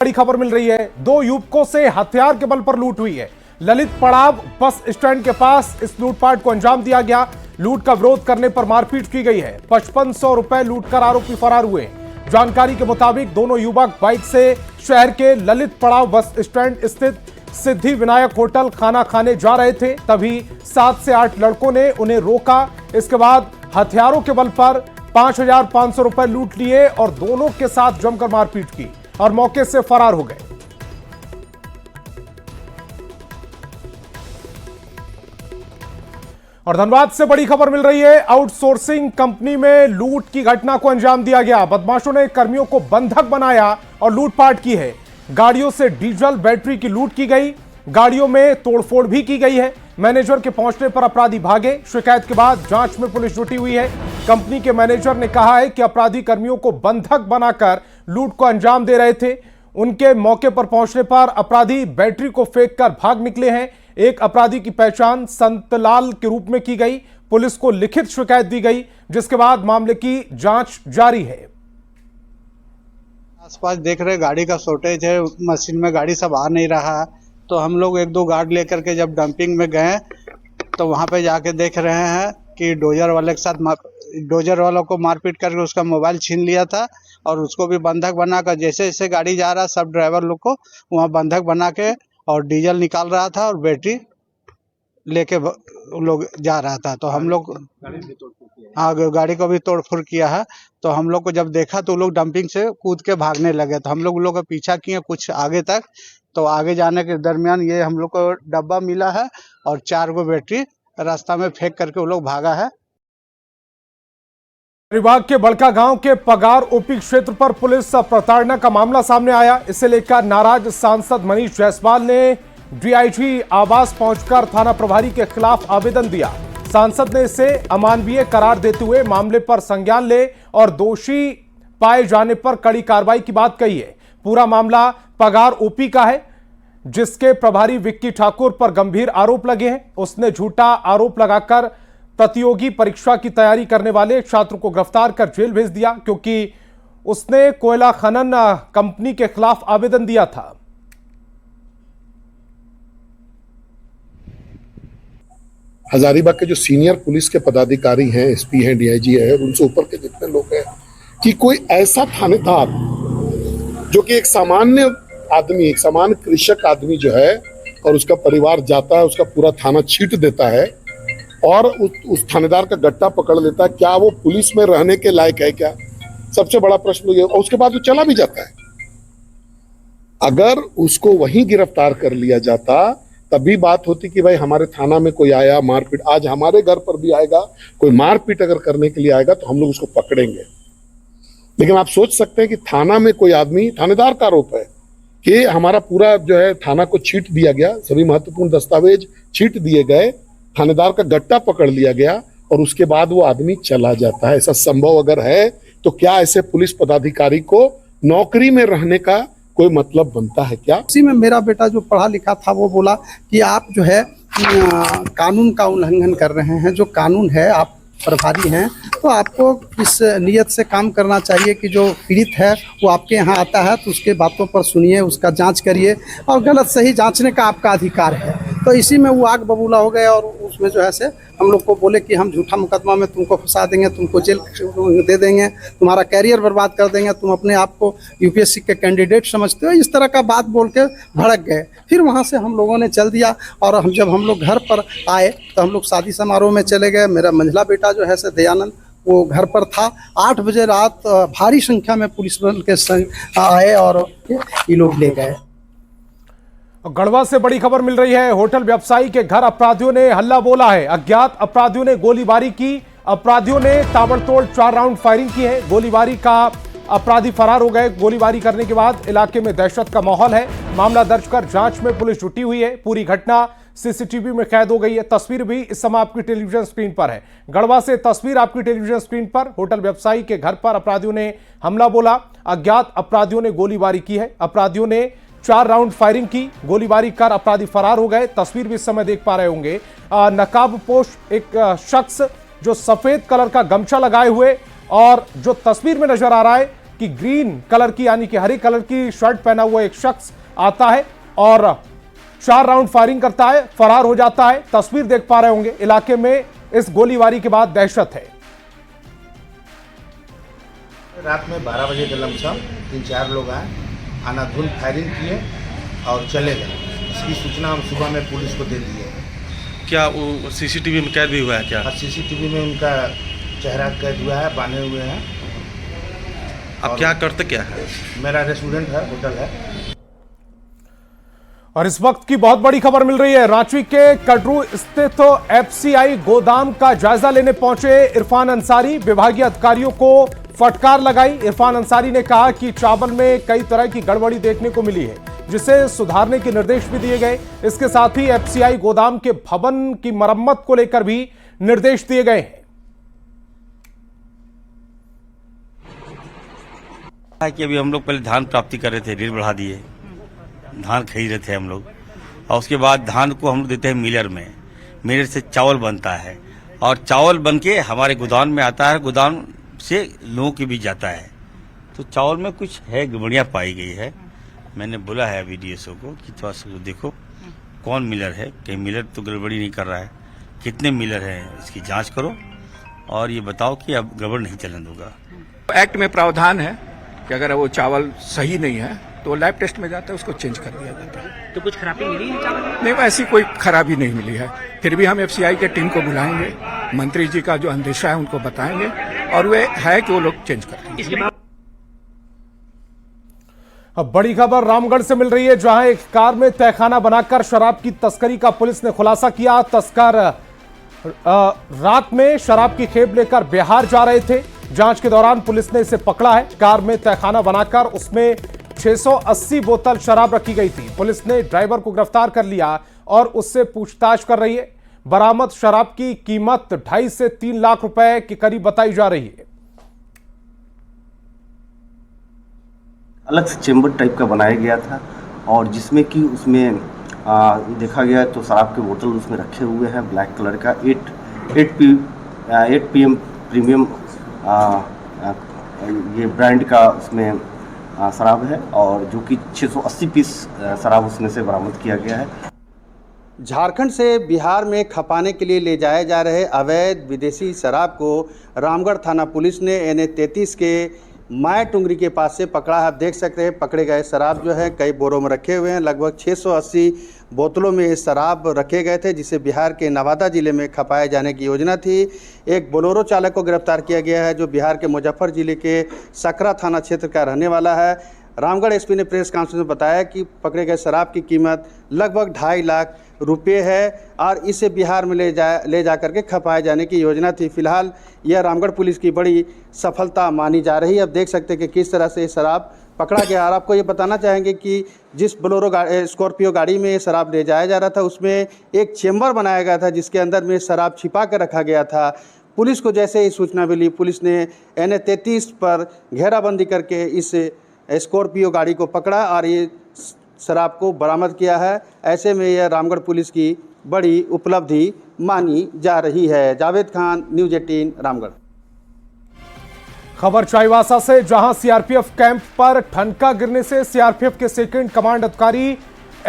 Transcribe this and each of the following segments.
बड़ी खबर मिल रही है। दो युवकों से हथियार के बल पर लूट हुई है। ललित पड़ाव बस स्टैंड के पास इस लूटपाट को अंजाम दिया गया। लूट का विरोध करने पर मारपीट की गई है। 5500 रुपए लूटकर आरोपी फरार हुए। जानकारी के मुताबिक दोनों युवक बाइक से शहर के ललित पड़ाव बस स्टैंड स्थित सिद्धि विनायक होटल खाना खाने जा रहे थे। तभी 7 से 8 लड़कों ने उन्हें रोका। इसके बाद हथियारों के बल पर 5500 रुपए लूट लिए और दोनों के साथ जमकर मारपीट की और मौके से फरार हो गए। और धनबाद से बड़ी खबर मिल रही है। आउटसोर्सिंग कंपनी में लूट की घटना को अंजाम दिया गया। बदमाशों ने कर्मियों को बंधक बनाया और लूटपाट की है। गाड़ियों से डीजल बैटरी की लूट की गई। गाड़ियों में तोड़फोड़ भी की गई है। मैनेजर के पहुंचने पर अपराधी भागे। शिकायत के बाद जांच में पुलिस जुटी हुई है। कंपनी के मैनेजर ने कहा है कि अपराधी कर्मियों को बंधक बनाकर लूट को अंजाम दे रहे थे। उनके मौके पर पहुंचने पर अपराधी बैटरी को फेंककर भाग निकले हैं। एक अपराधी की पहचान संतलाल के रूप में की गई। पुलिस को लिखित शिकायत दी गई, जिसके बाद मामले की जांच जारी है। आसपास देख रहे गाड़ी का शॉर्टेज है, मशीन में गाड़ी सब आ नहीं रहा है। तो हम लोग 1-2 गार्ड लेकर के जब डंपिंग में गए तो वहां पे जाके देख रहे हैं कि डोजर वाले के साथ डोजर वालों को मारपीट करके उसका मोबाइल छीन लिया था और उसको भी बंधक बनाकर जैसे जैसे गाड़ी जा रहा सब ड्राइवर लोग को वहाँ बंधक बना के और डीजल निकाल रहा था और बैटरी लेके लोग जा रहा था। तो हम लोग गाड़ी को भी तोड़फोड़ किया है। तो हम लोग को जब देखा तो लोग डंपिंग से कूद के भागने लगे। तो हम लोग का पीछा किए कुछ आगे तक। तो आगे जाने के दरमियान ये हम लोग को डब्बा मिला है और 4 गो बैटरी रास्ता में फेंक करके वो लोग भागा है। विभाग के बड़का गांव के पगार ओपी क्षेत्र पर पुलिस प्रताड़ना का मामला सामने आया। इसे लेकर नाराज सांसद मनीष जायसवाल ने डीआईजी आवास पहुंचकर थाना प्रभारी के खिलाफ आवेदन दिया। सांसद ने इसे अमानवीय करार देते हुए मामले पर संज्ञान ले और दोषी पाए जाने पर कड़ी कार्रवाई की बात कही है। पूरा मामला पगार ओपी का है, जिसके प्रभारी विक्की ठाकुर पर गंभीर आरोप लगे हैं। उसने झूठा आरोप लगाकर प्रतियोगी परीक्षा की तैयारी करने वाले छात्र को गिरफ्तार कर जेल भेज दिया, क्योंकि उसने कोयला खनन कंपनी के खिलाफ आवेदन दिया था। हजारीबाग के जो सीनियर पुलिस के पदाधिकारी हैं, एसपी हैं, डीआईजी है, उनसे ऊपर के जितने लोग हैं, कि कोई ऐसा थानेदार जो कि एक सामान्य आदमी, एक सामान्य कृषक आदमी जो है और उसका परिवार जाता है, उसका पूरा थाना छीट देता है और उस थानेदार का गट्टा पकड़ लेता है, क्या वो पुलिस में रहने के लायक है क्या? सबसे बड़ा प्रश्न ये। और उसके बाद वो चला भी जाता है। अगर उसको वहीं गिरफ्तार कर लिया जाता तभी बात होती कि भाई हमारे थाना में कोई आया मारपीट। आज हमारे घर पर भी आएगा कोई मारपीट अगर करने के लिए आएगा तो हम लोग उसको पकड़ेंगे। लेकिन आप सोच सकते हैं कि थाना में कोई आदमी, थानेदार का आरोप है कि हमारा पूरा जो है थाना को छीट दिया गया, सभी महत्वपूर्ण दस्तावेज छीट दिए गए, थानेदार का गट्टा पकड़ लिया गया और उसके बाद वो आदमी चला जाता है। ऐसा संभव अगर है तो क्या ऐसे पुलिस पदाधिकारी को नौकरी में रहने का कोई मतलब बनता है क्या? इसी में मेरा बेटा जो पढ़ा लिखा था वो बोला कि आप जो है कानून का उल्लंघन कर रहे हैं। जो कानून है, आप प्रभारी हैं तो आपको इस नियत से काम करना चाहिए कि जो पीड़ित है वो आपके यहाँ आता है तो उसके बातों पर सुनिए, उसका जांच करिए और गलत सही जांचने का आपका अधिकार है। तो इसी में वो आग बबूला हो गए और उसमें जो है से हम लोग को बोले कि हम झूठा मुकदमा में तुमको फंसा देंगे, तुमको जेल दे देंगे, तुम्हारा कैरियर बर्बाद कर देंगे, तुम अपने आप को यूपीएससी के कैंडिडेट समझते हो। इस तरह का बात बोल के भड़क गए। फिर वहाँ से हम लोगों ने चल दिया और जब हम लोग घर पर आए तो हम लोग शादी समारोह में चले गए। मेरा मंझला बेटा जो है से दयानंद वो घर पर था। 8 बजे रात भारी संख्या में पुलिस बल के संग आए और ये लोग ले गए। गढ़वा से बड़ी खबर मिल रही है। होटल व्यवसायी के घर अपराधियों ने हल्ला बोला है। अज्ञात अपराधियों ने गोलीबारी की। अपराधियों ने ताबड़तोड़ 4 राउंड फायरिंग की है। गोलीबारी का अपराधी फरार हो गए। गोलीबारी करने के बाद इलाके में दहशत का माहौल है। मामला दर्ज कर जांच में पुलिस जुटी हुई है। पूरी घटना सीसीटीवी में कैद हो गई है। तस्वीर भी इस समय आपकी टेलीविजन स्क्रीन पर है। गढ़वा से तस्वीर आपकी टेलीविजन स्क्रीन पर। होटल व्यवसायी के घर पर अपराधियों ने हमला बोला। अज्ञात अपराधियों ने गोलीबारी की है। अपराधियों ने 4 राउंड फायरिंग की। गोलीबारी कर अपराधी फरार हो गए। तस्वीर भी इस समय देख पा रहे होंगे। नकाबपोश एक शख्स जो सफेद कलर का गमछा लगाए हुए और जो तस्वीर में नजर आ रहा है कि ग्रीन कलर की यानी कि हरे कलर की शर्ट पहना हुआ एक शख्स आता है और 4 राउंड फायरिंग करता है, फरार हो जाता है। तस्वीर देख पा रहे होंगे, इलाके में इस गोलीबारी के बाद दहशत है। रात में 12 बजे के लमसम 3-4 लोग आए, आनाधुन फायरिंग किए और चले गए। इसकी सूचना हम सुबह में पुलिस को दे दिए। क्या वो सीसीटीवी में कैद भी हुआ है क्या? और सीसीटीवी में उनका चेहरा कैद हुआ है, बांधे हुए हैं। अब क्या करते क्या है? मेरा रेस्टोरेंट है, होटल है। और इस वक्त की बहुत बड़ी खबर मिल रही है। रांची के कटरू स्थित एफसीआई गोदाम का जायजा लेने पहुंचे इरफान अंसारी। विभागीय अधिकारियों को फटकार लगाई। इरफान अंसारी ने कहा कि चावल में कई तरह की गड़बड़ी देखने को मिली है, जिसे सुधारने के निर्देश भी दिए गए। इसके साथ ही एफसीआई गोदाम के भवन की मरम्मत को लेकर भी निर्देश दिए गए हैं। कि अभी हम लोग पहले धान प्राप्ति कर रहे थे, रेट बढ़ा दिए, धान खरीद रहे थे हम लोग, और उसके बाद धान को हम लोग देते हैं मिलर में। मिलर से चावल बनता है और चावल बन के हमारे गोदाम में आता है, गोदाम से लोगों के भी जाता है। तो चावल में कुछ है गड़बड़ियाँ पाई गई है। मैंने बोला है अभी डीएसओ को कि थोड़ा सा देखो कौन मिलर है, कहीं मिलर तो गड़बड़ी नहीं कर रहा है, कितने मिलर हैं इसकी जाँच करो और ये बताओ कि अब गड़बड़ नहीं चलन दूंगा। एक्ट में प्रावधान है कि अगर वो चावल सही नहीं है तो लैब टेस्ट में जाता है, उसको चेंज कर दिया जाता है। तो कुछ खराबी मिली है चावल में? नहीं, ऐसी कोई खराबी नहीं मिली है। फिर भी हम एफसीआई के टीम को बुलाएंगे, मंत्री जी का जो अंदेशा है उनको बताएंगे और वे है कि वो लोग चेंज कर देंगे। अब बड़ी खबर रामगढ़ से मिल रही है, जहां एक कार में तहखाना बनाकर शराब की तस्करी का पुलिस ने खुलासा किया। तस्कर रात में शराब की खेप लेकर बिहार जा रहे थे। जांच के दौरान पुलिस ने इसे पकड़ा है। कार में तहखाना बनाकर उसमें 680 बोतल शराब रखी गई थी। पुलिस ने ड्राइवर को गिरफ्तार कर लिया और उससे पूछताछ कर रही है। बरामद शराब की कीमत 2.5 से 3 लाख रुपए के करीब बताई जा रही है। अलग से चेम्बर टाइप का बनाया गया था और जिसमें कि उसमें देखा गया तो शराब के बोतल उसमें रखे हुए हैं ब्लैक कलर का 8 PM प्रीमियम ये ब्रांड का उसमें शराब है और जो कि 680 पीस शराब उसमें से बरामद किया गया है। झारखंड से बिहार में खपाने के लिए ले जाए जा रहे अवैध विदेशी शराब को रामगढ़ थाना पुलिस ने NH-33 के माय टुंगरी के पास से पकड़ा है। आप देख सकते हैं पकड़े गए शराब जो है कई बोरों में रखे हुए हैं। लगभग 680 बोतलों में ये शराब रखे गए थे, जिसे बिहार के नवादा जिले में खपाए जाने की योजना थी। एक बोलेरो चालक को गिरफ्तार किया गया है, जो बिहार के मुजफ्फर जिले के सकरा थाना क्षेत्र का रहने वाला है। रामगढ़ एसपी ने प्रेस कॉन्फ्रेंस में बताया कि पकड़े गए शराब की कीमत लगभग 2.5 लाख रुपये है और इसे बिहार में ले जा करके खपाए जाने की योजना थी। फिलहाल यह रामगढ़ पुलिस की बड़ी सफलता मानी जा रही है। अब देख सकते हैं कि किस तरह से ये शराब पकड़ा गया। और आपको ये बताना चाहेंगे कि जिस बोलेरो स्कॉर्पियो गाड़ी में ये शराब ले जाया जा रहा था, उसमें एक चेम्बर बनाया गया था जिसके अंदर में शराब छिपा कर रखा गया था। पुलिस को जैसे ही सूचना मिली, पुलिस ने NH-33 पर घेराबंदी करके इस स्कॉर्पियो गाड़ी को पकड़ा और ये शराब को बरामद किया है। ऐसे में यह रामगढ़ पुलिस की बड़ी उपलब्धि मानी जा रही है। जावेद खान, न्यूज़ 18 रामगढ़। खबर चाईबासा से, जहां सीआरपीएफ कैंप पर ठनका गिरने से सीआरपीएफ के सेकंड कमांड अधिकारी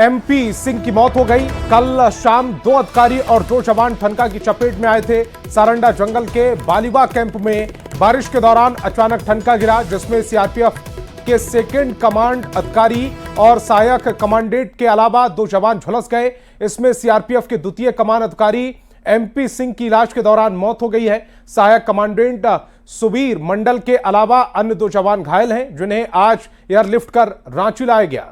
MP सिंह की मौत हो गई। कल शाम 2 अधिकारी और 2 जवान ठनका की चपेट में आए थे। सारंडा जंगल के बालिबा कैंप में बारिश के दौरान अचानक ठनका गिरा, जिसमें सीआरपीएफ के सेकंड कमांड अधिकारी और सहायक कमांडेंट के अलावा 2 जवान झुलस गए। इसमें सीआरपीएफ के द्वितीय कमान अधिकारी MP सिंह की इलाज के दौरान मौत हो गई है। सहायक कमांडेंट सुबीर मंडल के अलावा अन्य 2 जवान घायल हैं, जिन्हें आज एयरलिफ्ट कर रांची लाया गया।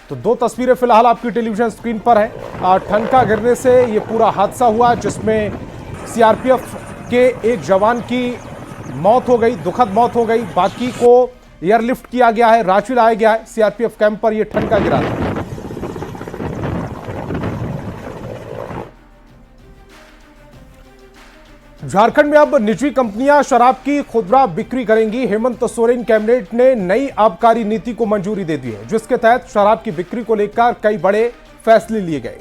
तो 2 तस्वीरें फिलहाल आपकी टेलीविजन स्क्रीन पर है। ठनका गिरने से यह पूरा हादसा हुआ, जिसमें सीआरपीएफ के एक जवान की मौत हो गई, दुखद मौत हो गई। बाकी को एयरलिफ्ट किया गया है, रांची लाया गया है। सीआरपीएफ कैंप पर यह ठनका गिरा था। झारखंड में अब निजी कंपनियां शराब की खुदरा बिक्री करेंगी। हेमंत सोरेन कैबिनेट ने नई आबकारी नीति को मंजूरी दे दी है, जिसके तहत शराब की बिक्री को लेकर कई बड़े फैसले लिए गए।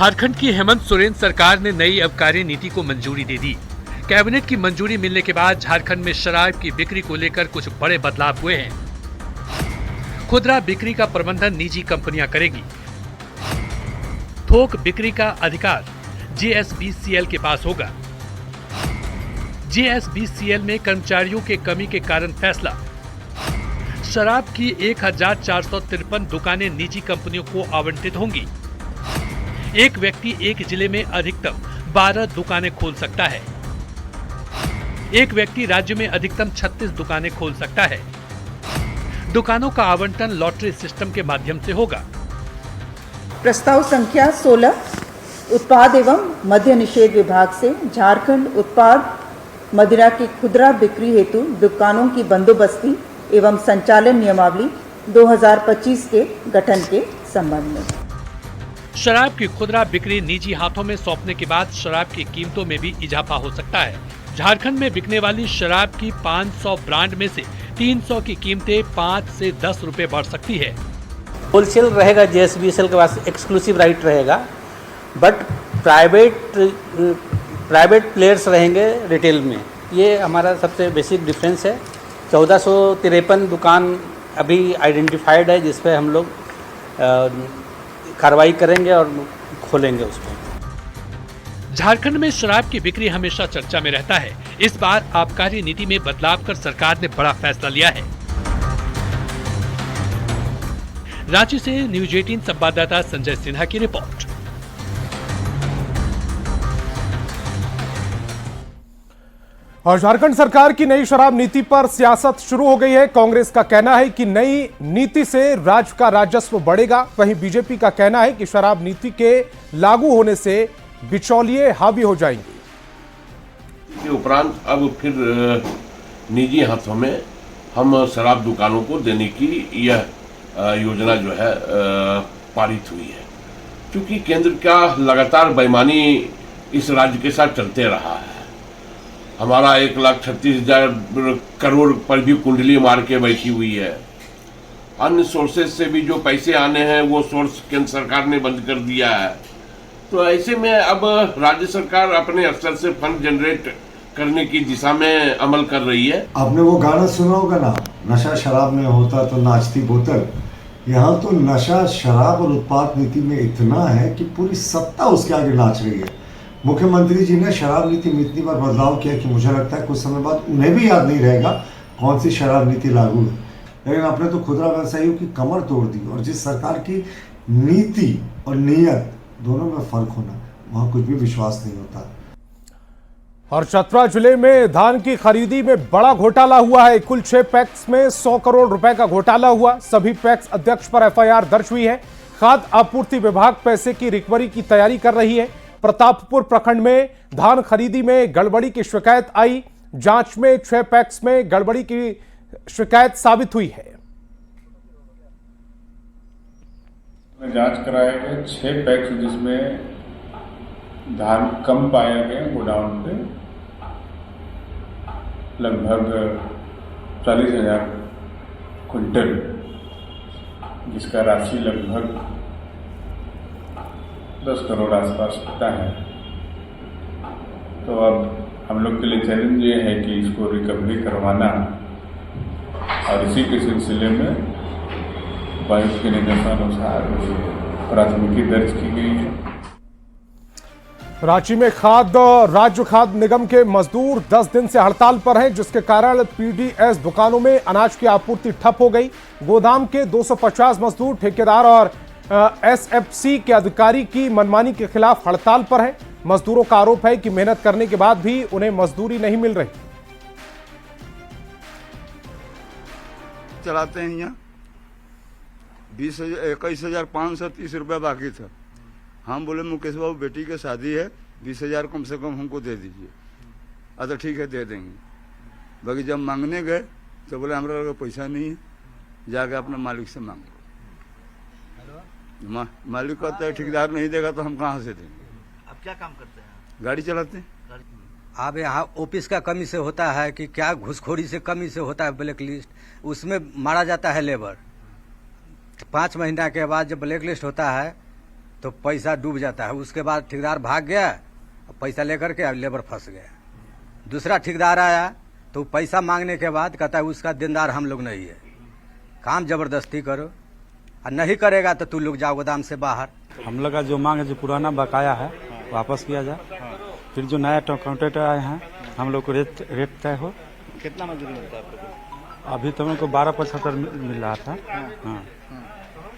झारखंड की हेमंत सोरेन सरकार ने नई आबकारी नीति को मंजूरी दे दी। कैबिनेट की मंजूरी मिलने के बाद झारखंड में शराब की बिक्री को लेकर कुछ बड़े बदलाव हुए हैं। खुदरा बिक्री का प्रबंधन निजी कंपनियां करेगी। थोक बिक्री का अधिकार JSBCL के पास होगा। JSBCL में कर्मचारियों के कमी के कारण फैसला। शराब की 1453 दुकानें निजी कंपनियों को आवंटित होंगी। एक व्यक्ति एक जिले में अधिकतम 12 दुकानें खोल सकता है। एक व्यक्ति राज्य में अधिकतम 36 दुकानें खोल सकता है। दुकानों का आवंटन लॉटरी सिस्टम के माध्यम से होगा। प्रस्ताव संख्या 16 उत्पाद एवं मद्य निषेध विभाग से झारखंड उत्पाद मदिरा की खुदरा बिक्री हेतु दुकानों की बंदोबस्ती एवं संचालन नियमावली 2025 के गठन के संबंध में। शराब की खुदरा बिक्री निजी हाथों में सौंपने के बाद शराब की कीमतों में भी इजाफा हो सकता है। झारखंड में बिकने वाली शराब की 500 ब्रांड में से 300 की कीमतें 5 से 10 रुपए बढ़ सकती है। होलसेल रहेगा, JSBCL के पास एक्सक्लूसिव राइट रहेगा, बट प्राइवेट प्लेयर्स रहेंगे रिटेल में। ये हमारा सबसे बेसिक डिफरेंस है। 1453 दुकान अभी आइडेंटिफाइड है जिस पे हम लोग कार्रवाई करेंगे और खोलेंगे उसमें। झारखंड में शराब की बिक्री हमेशा चर्चा में रहता है। इस बार आबकारी नीति में बदलाव कर सरकार ने बड़ा फैसला लिया है। रांची से न्यूज 18 संवाददाता संजय सिन्हा की रिपोर्ट। और झारखंड सरकार की नई शराब नीति पर सियासत शुरू हो गई है। कांग्रेस का कहना है कि नई नीति से राज्य का राजस्व बढ़ेगा। वहीं बीजेपी का कहना है कि शराब नीति के लागू होने से बिचौलिए हावी हो जाएंगे। इसके उपरांत अब फिर निजी हाथों में हम शराब दुकानों को देने की यह योजना जो है पारित हुई है, क्योंकि केंद्र का लगातार बेईमानी इस राज्य के साथ चलते रहा है। हमारा 1,36,000 करोड़ पर भी कुंडली मार के बैठी हुई है। अन्य सोर्सेज से भी जो पैसे आने हैं वो सोर्स केंद्र सरकार ने बंद कर दिया है। तो ऐसे में अब राज्य सरकार अपने स्तर से फंड जनरेट करने की दिशा में अमल कर रही है। आपने वो गाना सुना होगा ना, नशा शराब में होता तो नाचती बोतल। यहाँ तो नशा शराब और उत्पाद नीति में इतना है कि पूरी सत्ता उसके आगे नाच रही है। मुख्यमंत्री जी ने शराब नीति में इतनी बार बदलाव किया कि मुझे लगता है कुछ समय बाद उन्हें भी याद नहीं रहेगा कौन सी शराब नीति लागू है। लेकिन आपने तो खुदरा व्यवसायियों की कमर तोड़ दी, और जिस सरकार की नीति और नीयत दोनों में फर्क होना, वहां कुछ भी विश्वास नहीं होता। और चतरा जिले में धान की खरीदी में बड़ा घोटाला हुआ है। कुल 6 पैक्स में 100 करोड़ रुपए का घोटाला हुआ। सभी पैक्स अध्यक्ष पर FIR दर्ज हुई है। खाद्य आपूर्ति विभाग पैसे की रिकवरी की तैयारी कर रही है। प्रतापपुर प्रखंड में धान खरीदी में गड़बड़ी की शिकायत आई। जांच में 6 पैक्स में गड़बड़ी की शिकायत साबित हुई है। जांच कराए गए 6 पैक्स जिसमें धान कम पाया गया गोडाउन पे, लगभग 40,000 क्विंटल, जिसका राशि लगभग 10 करोड़ आसपास होता है। तो अब हम लोग के लिए चैलेंज ये है कि इसको रिकवरी करवाना, और इसी के सिलसिले में उपायुक्त के निर्देशानुसार प्राथमिकी दर्ज की गई है। रांची में राज्य खाद्य निगम के मजदूर 10 दिन से हड़ताल पर हैं, जिसके कारण PDS दुकानों में अनाज की आपूर्ति ठप हो गई। गोदाम के 250 मजदूर ठेकेदार और SFC के अधिकारी की मनमानी के खिलाफ हड़ताल पर हैं। मजदूरों का आरोप है कि मेहनत करने के बाद भी उन्हें मजदूरी नहीं मिल रही। चलाते हैं यहाँ 21,530 रुपया बाकी था। हम बोले मुकेश बाबू बेटी की शादी है, 20,000 कम से कम हमको दे दीजिए। अच्छा ठीक है दे देंगे। बाकी जब मांगने गए तो बोले हमारे लगे पैसा नहीं है, जाके अपने मालिक से मांगो। मालिक कहता है ठेकेदार नहीं देगा तो हम कहाँ से देंगे। आप क्या काम करते हैं? गाड़ी चलाते हैं। अब यहाँ ऑफिस का कमी से होता है कि क्या घुसखोरी से कमी से होता है, ब्लैक लिस्ट उसमें मारा जाता है लेबर। 5 महीना के बाद जब ब्लैक लिस्ट होता है तो पैसा डूब जाता है। उसके बाद ठेकेदार भाग गया, पैसा लेकर के लेबर फंस गया। दूसरा ठेकेदार आया तो पैसा मांगने के बाद कहता है उसका देनदार हम लोग नहीं है, काम जबरदस्ती करो, और नहीं करेगा तो तू लोग जाओ गोदाम से बाहर। हम लोग का जो मांग है, जो पुराना बकाया है वापस किया जाए, फिर जो नया कॉन्ट्रैक्टर आए हैं हम लोग को रेट तय हो। कितना मजदूरी मिलता है आपको? अभी तो हमको 12.75 मिल रहा था।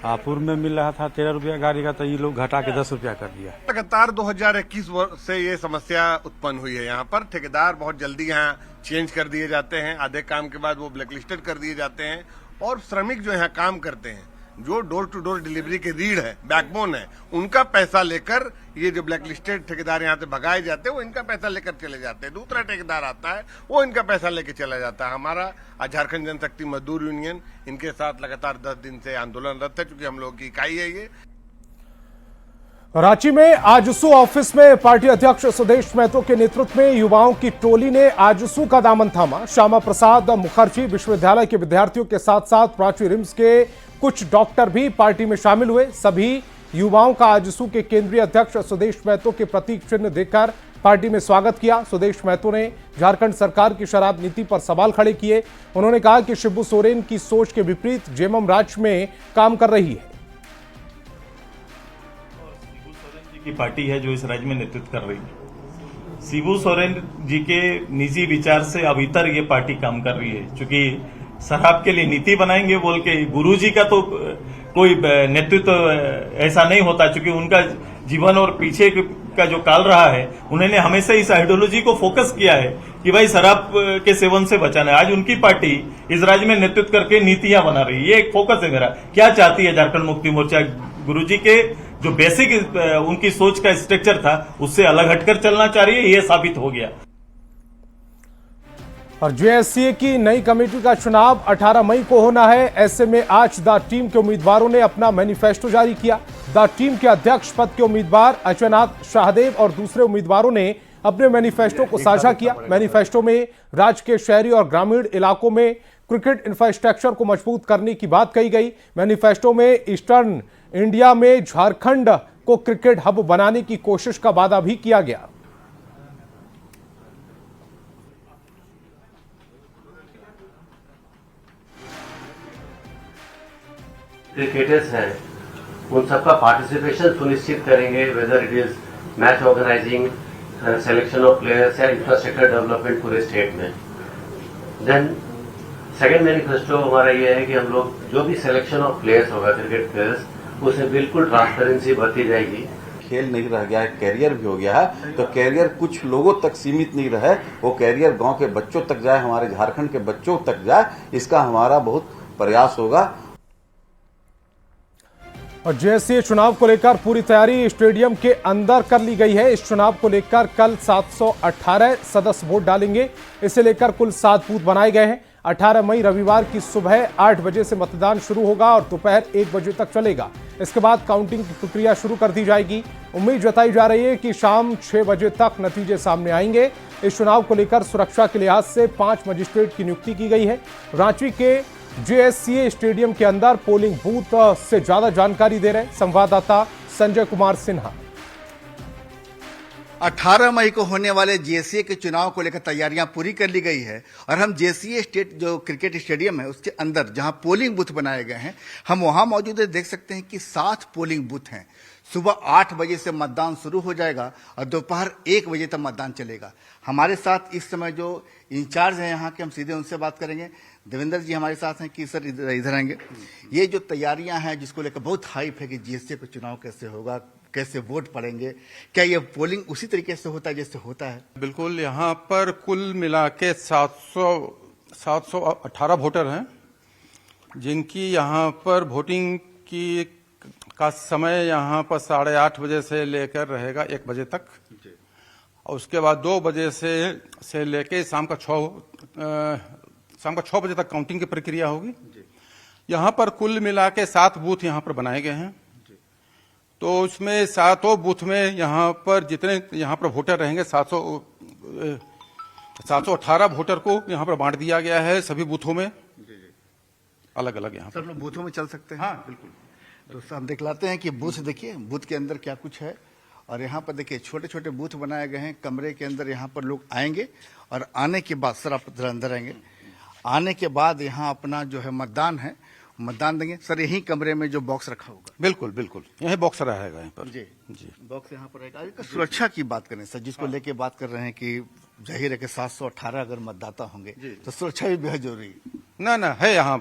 हाँ, पूर्व में मिल रहा था 13 रुपया गाड़ी का, तो ये लोग घटा के 10 रुपया कर दिया। लगातार 2021 से ये समस्या उत्पन्न हुई है। यहाँ पर ठेकेदार बहुत जल्दी यहाँ चेंज कर दिए जाते हैं, आधे काम के बाद वो ब्लैकलिस्टेड कर दिए जाते हैं, और श्रमिक जो यहाँ काम करते हैं, जो डोर टू डोर डिलीवरी की रीढ़ है, बैकबोन है, उनका पैसा लेकर ये जो ब्लैकलिस्टेड ठेकेदार यहाँ से भगाए जाते हैं वो इनका पैसा लेकर चले जाते हैं। दूसरा ठेकेदार आता है वो इनका पैसा लेकर चला जाता है। हमारा झारखंड जनशक्ति मजदूर यूनियन इनके साथ लगातार 10 दिन से आंदोलनरत है, क्योंकि हम लोगों की इकाई है ये। रांची में आजसू ऑफिस में पार्टी अध्यक्ष सुदेश महतो के नेतृत्व में युवाओं की टोली ने आजसू का दामन थामा। श्यामा प्रसाद मुखर्जी विश्वविद्यालय के विद्यार्थियों के साथ साथ रांची रिम्स के कुछ डॉक्टर भी पार्टी में शामिल हुए। सभी युवाओं का आजसू के केंद्रीय अध्यक्ष सुदेश महतो के प्रतीक चिन्ह देकर पार्टी में स्वागत किया। सुदेश महतो ने झारखंड सरकार की शराब नीति पर सवाल खड़े किए। उन्होंने कहा कि शिबू सोरेन की सोच के विपरीत जेएमएम राज्य में काम कर रही है। की पार्टी है जो इस राज्य में नेतृत्व कर रही है। शिबू सोरेन जी के निजी विचार से अभी तक ये पार्टी काम कर रही है। चूंकि शराब के लिए नीति बनाएंगे बोल के गुरुजी का तो कोई नेतृत्व ऐसा नहीं होता, चूंकि उनका जीवन और पीछे का जो काल रहा है, उन्होंने हमेशा इस आइडियोलॉजी को फोकस किया है कि भाई शराब के सेवन से बचाना है। आज उनकी पार्टी इस राज्य में नेतृत्व करके नीतियां बना रही है। ये एक फोकस है मेरा। क्या चाहती है झारखंड मुक्ति मोर्चा? गुरुजी के जो बेसिक उनकी सोच का स्ट्रक्चर था उससे अलग हटकर चलना चाह रही है, ये साबित हो गया। और जेएससीए की नई कमेटी का चुनाव 18 मई को होना है। ऐसे में आज द टीम के उम्मीदवारों ने अपना मैनिफेस्टो जारी किया। द टीम के अध्यक्ष पद के उम्मीदवार अजयनाथ शाहदेव और दूसरे उम्मीदवारों ने अपने मैनिफेस्टो को साझा किया। मैनिफेस्टो में राज्य के शहरी और ग्रामीण इलाकों में क्रिकेट इंफ्रास्ट्रक्चर को मजबूत करने की बात कही गई। मैनिफेस्टो में ईस्टर्न इंडिया में झारखंड को क्रिकेट हब बनाने की कोशिश का वादा भी किया गया। क्रिकेटर्स हैं उन सबका पार्टिसिपेशन सुनिश्चित करेंगे, whether it is match organising, selection of players या इंफ्रास्ट्रक्चर डेवलपमेंट पूरे स्टेट में। देन सेकेंड मैनिफेस्टो हमारा ये है कि हम लोग जो भी सिलेक्शन ऑफ प्लेयर्स होगा, क्रिकेट प्लेयर्स, उसमें बिल्कुल ट्रांसपेरेंसी बरती जाएगी। खेल नहीं रह गया है, कैरियर भी हो गया है, तो कैरियर कुछ लोगों तक सीमित नहीं रहे, वो कैरियर गांव के बच्चों तक जाए, हमारे झारखंड के बच्चों तक जाए, इसका हमारा बहुत प्रयास होगा। और जेएससीए चुनाव को लेकर पूरी तैयारी स्टेडियम के अंदर कर ली गई है। इस चुनाव को लेकर कल 718 सदस्य वोट डालेंगे। इसे लेकर कुल 7 बूथ बनाए गए हैं। 18 मई रविवार की सुबह 8 बजे से मतदान शुरू होगा और दोपहर 1 बजे तक चलेगा। इसके बाद काउंटिंग की प्रक्रिया शुरू कर दी जाएगी। उम्मीद जताई जा रही है कि शाम 6 बजे तक नतीजे सामने आएंगे। इस चुनाव को लेकर सुरक्षा के लिहाज से 5 मजिस्ट्रेट की नियुक्ति की गई है। रांची के जेएससीए स्टेडियम के अंदर पोलिंग बूथ से ज्यादा जानकारी दे रहे संवाददाता संजय कुमार सिन्हा। 18 मई को होने वाले जेएससीए के चुनाव को लेकर तैयारियां पूरी कर ली गई है और हम जेएससीए स्टेट जो क्रिकेट स्टेडियम है उसके अंदर जहां पोलिंग बूथ बनाए गए हैं, हम वहां मौजूद है। देख सकते हैं कि 7 पोलिंग बूथ हैं। सुबह 8 बजे से मतदान शुरू हो जाएगा और दोपहर 1 बजे तक मतदान चलेगा। हमारे साथ इस समय जो इंचार्ज हैं यहाँ के, हम सीधे उनसे बात करेंगे। देवेंद्र जी हमारे साथ हैं कि सर इधर आएंगे। ये जो तैयारियां हैं जिसको लेकर बहुत हाइप है कि जेएससीए का चुनाव कैसे होगा, कैसे वोट पड़ेंगे, क्या ये पोलिंग उसी तरीके से होता है जैसे होता है? बिल्कुल, यहाँ पर कुल मिला के 718 वोटर हैं जिनकी यहाँ पर वोटिंग का समय यहाँ पर 8:30 बजे से लेकर रहेगा 1 बजे तक और उसके बाद 2 बजे से लेकर शाम का 6 बजे तक काउंटिंग की प्रक्रिया होगी। यहाँ पर कुल मिला के 7 बूथ यहाँ पर बनाए गए हैं। तो उसमें 7 बूथ में यहाँ पर जितने यहाँ पर वोटर रहेंगे 718 वोटर को यहाँ पर बांट दिया गया है सभी बूथों में अलग अलग। यहाँ सब लोग बूथों में चल सकते हैं? हाँ बिल्कुल। तो हम दिखलाते हैं कि बूथ देखिए, बूथ के अंदर क्या कुछ है। और यहाँ पर देखिए छोटे छोटे बूथ बनाए गए हैं, कमरे के अंदर यहाँ पर लोग आएंगे और आने के बाद सर आप अंदर आएंगे, आने के बाद यहाँ अपना जो है मतदान है, मतदान देंगे। सर यही कमरे में जो बॉक्स रखा होगा? बिल्कुल बिल्कुल, यही बॉक्स रहेगा यहाँ पर। जी बॉक्स यहाँ पर रहेगा। सुरक्षा की बात करें सर, जिसको लेके बात कर रहे हैं कि जाहिर है कि 718 अगर मतदाता होंगे तो सुरक्षा भी बेहद जरूरी है। ना है यहाँ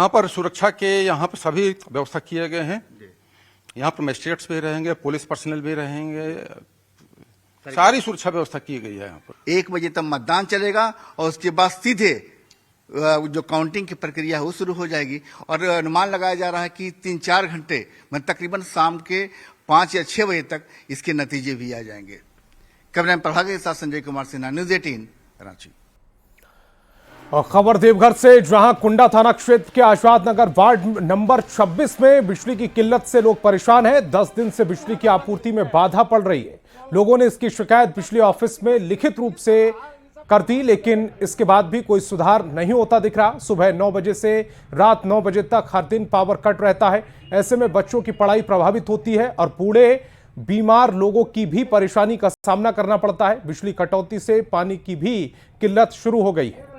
पर सुरक्षा के यहाँ पर सभी व्यवस्था किए गए हैं। यहाँ पर मजिस्ट्रेट्स भी रहेंगे, पुलिस पर्सनल भी रहेंगे, सारी सुरक्षा व्यवस्था की गई है यहाँ पर। 1 बजे तक मतदान चलेगा और उसके बाद सीधे जो काउंटिंग की प्रक्रिया है वो शुरू हो जाएगी। और अनुमान लगाया जा रहा है कि 3-4 घंटे मतलब तकरीबन शाम के 5 या 6 बजे तक इसके नतीजे भी आ जाएंगे। कैमरा प्रभाग के साथ संजय कुमार सिन्हा, न्यूज 18 रांची। और खबर देवघर से, जहां कुंडा थाना क्षेत्र के आजाद नगर वार्ड नंबर 26 में बिजली की किल्लत से लोग परेशान हैं। 10 दिन से बिजली की आपूर्ति में बाधा पड़ रही है। लोगों ने इसकी शिकायत बिजली ऑफिस में लिखित रूप से कर दी, लेकिन इसके बाद भी कोई सुधार नहीं होता दिख रहा। सुबह 9 बजे से रात 9 बजे तक हर दिन पावर कट रहता है। ऐसे में बच्चों की पढ़ाई प्रभावित होती है और बूढ़े बीमार लोगों की भी परेशानी का सामना करना पड़ता है। बिजली कटौती से पानी की भी किल्लत शुरू हो गई है।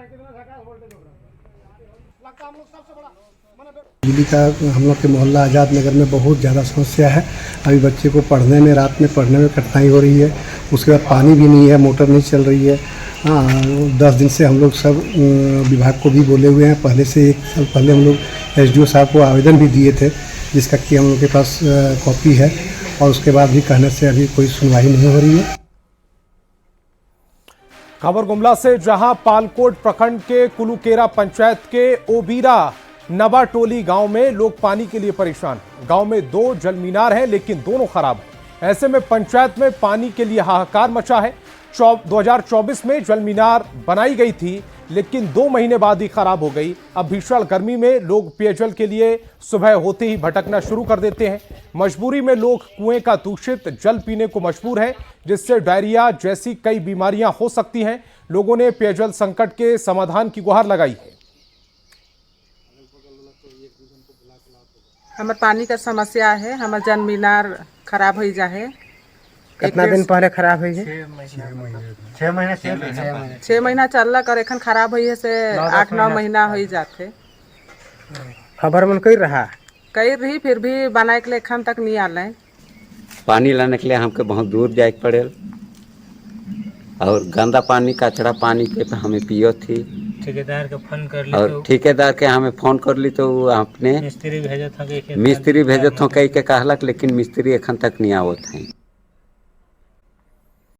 बिजली का हम लोग के मोहल्ला आज़ाद नगर में बहुत ज़्यादा समस्या है। अभी बच्चे को पढ़ने में, रात में पढ़ने में कठिनाई हो रही है। उसके बाद पानी भी नहीं है, मोटर नहीं चल रही है। हाँ, 10 दिन से हम लोग सब विभाग को भी बोले हुए हैं। पहले से 1 साल पहले हम लोग SDO साहब को आवेदन भी दिए थे, जिसका कि हम लोग के पास कॉपी है, और उसके बाद भी कहने से अभी कोई सुनवाई नहीं हो रही है। खबर गुमला से, जहां पालकोट प्रखंड के कुलुकेरा पंचायत के ओबीरा नवाटोली गांव में लोग पानी के लिए परेशान। गांव में 2 जल मीनार हैं, लेकिन दोनों खराब हैं। ऐसे में पंचायत में पानी के लिए हाहाकार मचा है। 2024 में जल मीनार बनाई गई थी, लेकिन 2 महीने बाद ही खराब हो गई। अब भीषण गर्मी में लोग पेयजल के लिए सुबह होते ही भटकना शुरू कर देते हैं। मजबूरी में लोग कुएं का दूषित जल पीने को मजबूर हैं, जिससे डायरिया जैसी कई बीमारियां हो सकती हैं। लोगों ने पेयजल संकट के समाधान की गुहार लगाई है। हमारे पानी का समस्या है, हमारे जल मीनार खराब हो जा है। कितना दिन पहले खराब हुई है? 6 महीना चल कर एखन खराब हुई है से 8-9 महीना हो जाते। खबर मन कई रहा कई रही, फिर भी बनाए के लिए एखन तक नहीं आल। पानी लाने के लिए हमके बहुत दूर जाए पड़े और गंदा पानी, कचरा पानी के हमें पियो थी। ठेकेदार के फोन कर ली, और ठेकेदार के हमें फोन कर ली तो अपने मिस्त्री भेजत हो कई के कहलक, लेकिन मिस्त्री एखन तक नहीं आवत है।